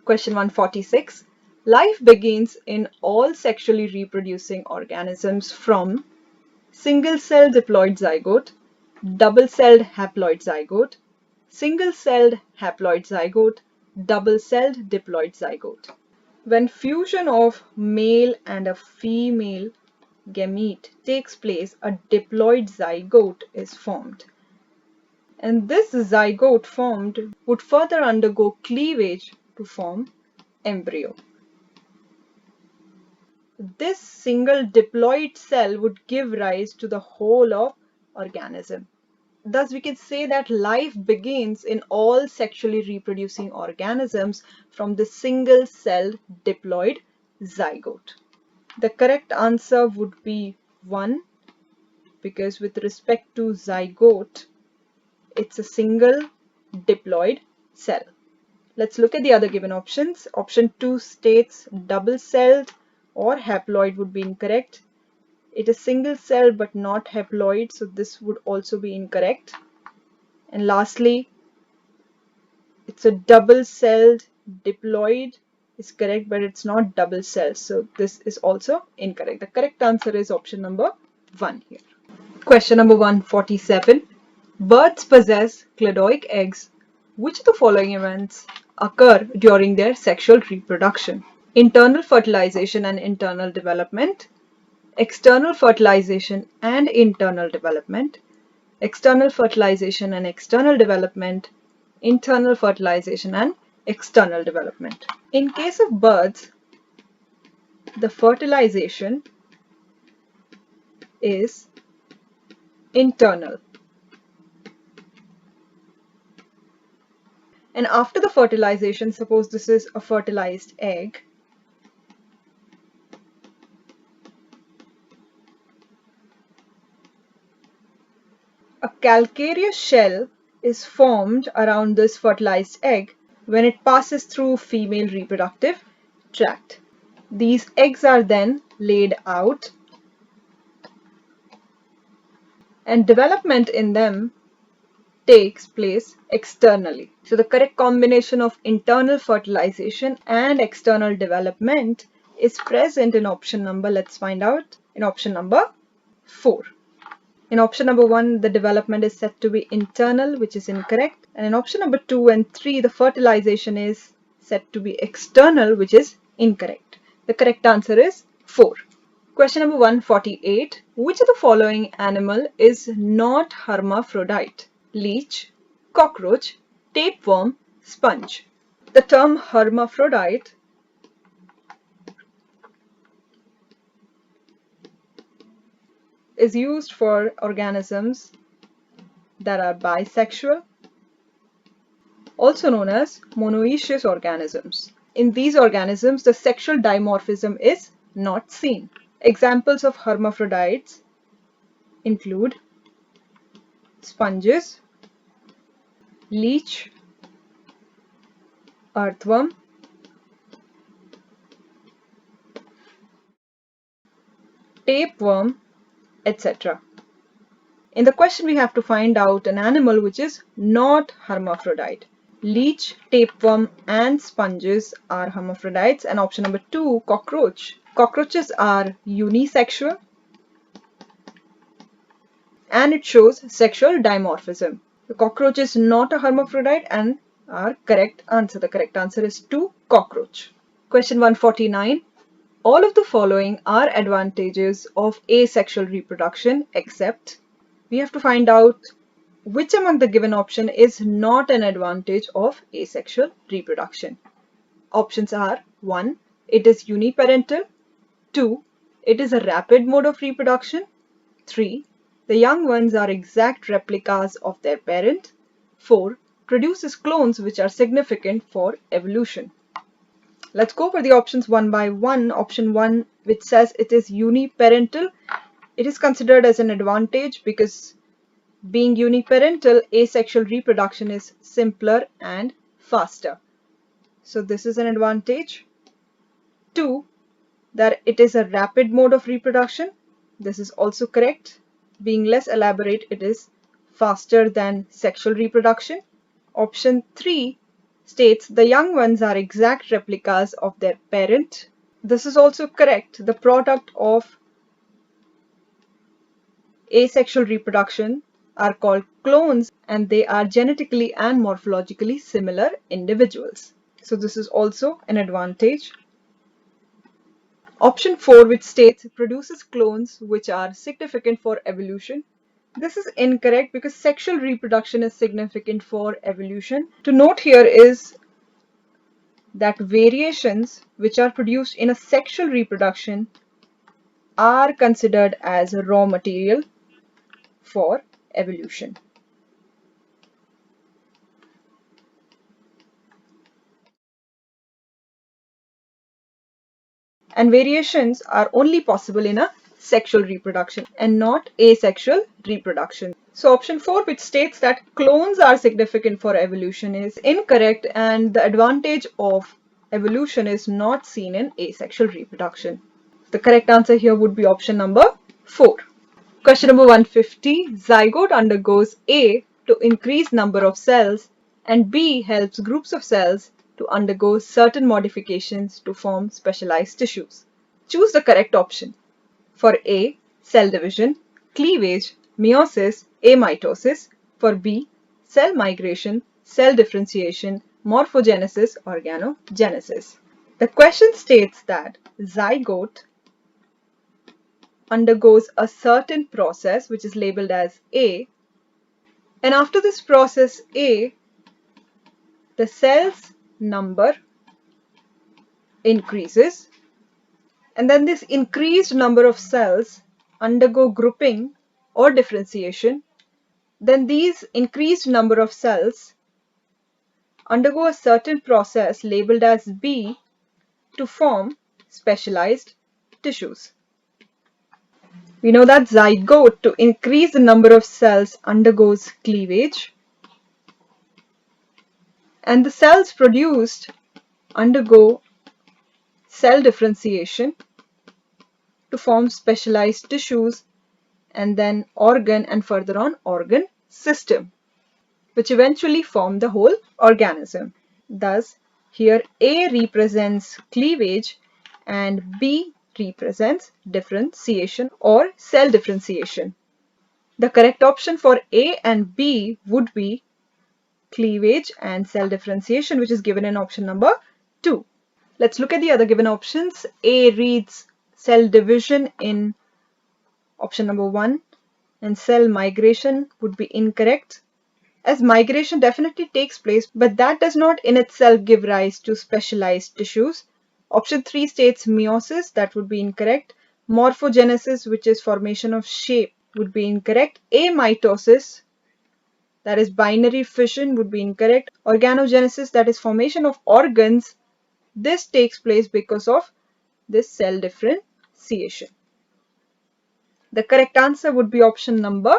Question 146. Life begins in all sexually reproducing organisms from single-celled diploid zygote, double-celled haploid zygote, single-celled haploid zygote, double-celled diploid zygote. When fusion of male and a female gamete takes place, a diploid zygote is formed. And this zygote formed would further undergo cleavage to form embryo. This single diploid cell would give rise to the whole of organism. Thus, we can say that life begins in all sexually reproducing organisms from the single-celled diploid zygote. The correct answer would be 1, because with respect to zygote, it's a single diploid cell. Let's look at the other given options. Option 2 states double-celled or haploid would be incorrect. It is single cell but not haploid, so this would also be incorrect. And lastly, it's a double-celled diploid is correct, but it's not double cell, so this is also incorrect. The correct answer is option number 1 here. Question number 147. Birds possess cladoic eggs. Which of the following events occur during their sexual reproduction? Internal fertilization and internal development, external fertilization and internal development, external fertilization and external development, internal fertilization and external development. In case of birds, the fertilization is internal. And after the fertilization, suppose this is a fertilized egg, a calcareous shell is formed around this fertilized egg when it passes through female reproductive tract. These eggs are then laid out and development in them takes place externally. So the correct combination of internal fertilization and external development is present in option number, let's find out, in option number 4. In option number 1, the development is said to be internal, which is incorrect. And in option number 2 and 3, the fertilization is said to be external, which is incorrect. The correct answer is 4. Question number 148. Which of the following animal is not hermaphrodite? Leech, cockroach, tapeworm, sponge. The term hermaphrodite is used for organisms that are bisexual, also known as monoecious organisms. In these organisms, the sexual dimorphism is not seen. Examples of hermaphrodites include sponges, leech, earthworm, tapeworm, etc. In the question, we have to find out an animal which is not hermaphrodite. Leech, tapeworm, and sponges are hermaphrodites. And option number 2, cockroach. Cockroaches are unisexual and it shows sexual dimorphism. The cockroach is not a hermaphrodite and our correct answer. The correct answer is 2, cockroach. Question 149. All of the following are advantages of asexual reproduction except we have to find out which among the given option is not an advantage of asexual reproduction. Options are 1. It is uniparental. 2. It is a rapid mode of reproduction. 3. The young ones are exact replicas of their parent. 4. Produces clones which are significant for evolution. Let's go for the options one by one. Option 1, which says it is uniparental, it is considered as an advantage because being uniparental, asexual reproduction is simpler and faster. So this is an advantage. 2, that it is a rapid mode of reproduction. This is also correct. Being less elaborate, it is faster than sexual reproduction. Option 3 states the young ones are exact replicas of their parent. This is also correct. The product of asexual reproduction are called clones, and they are genetically and morphologically similar individuals. So this is also an advantage. Option 4, which states it produces clones which are significant for evolution. This is incorrect because sexual reproduction is significant for evolution. To note here is that variations which are produced in a sexual reproduction are considered as raw material for evolution. And variations are only possible in a sexual reproduction and not asexual reproduction. So option 4, which states that clones are significant for evolution, is incorrect, and the advantage of evolution is not seen in asexual reproduction. The correct answer here would be option number 4. Question number 150. Zygote undergoes A to increase number of cells, and B helps groups of cells to undergo certain modifications to form specialized tissues. Choose the correct option. For A, cell division, cleavage, meiosis, amitosis. For B, cell migration, cell differentiation, morphogenesis, organogenesis. The question states that zygote undergoes a certain process which is labeled as A, and after this process A, the cells number increases, and then this increased number of cells undergo grouping or differentiation. Then these increased number of cells undergo a certain process labeled as B to form specialized tissues. We know that zygote, to increase the number of cells, undergoes cleavage, and the cells produced undergo cell differentiation to form specialized tissues, and then organ, and further on organ system, which eventually form the whole organism. Thus, here A represents cleavage and B represents differentiation or cell differentiation. The correct option for A and B would be cleavage and cell differentiation, which is given in option number 2. Let's look at the other given options. A reads cell division in option number 1, and cell migration would be incorrect, as migration definitely takes place, but that does not in itself give rise to specialized tissues. Option 3 states meiosis, that would be incorrect. Morphogenesis, which is formation of shape, would be incorrect. Amitosis, that is binary fission, would be incorrect. Organogenesis, that is formation of organs, this takes place because of this cell differentiation. The correct answer would be option number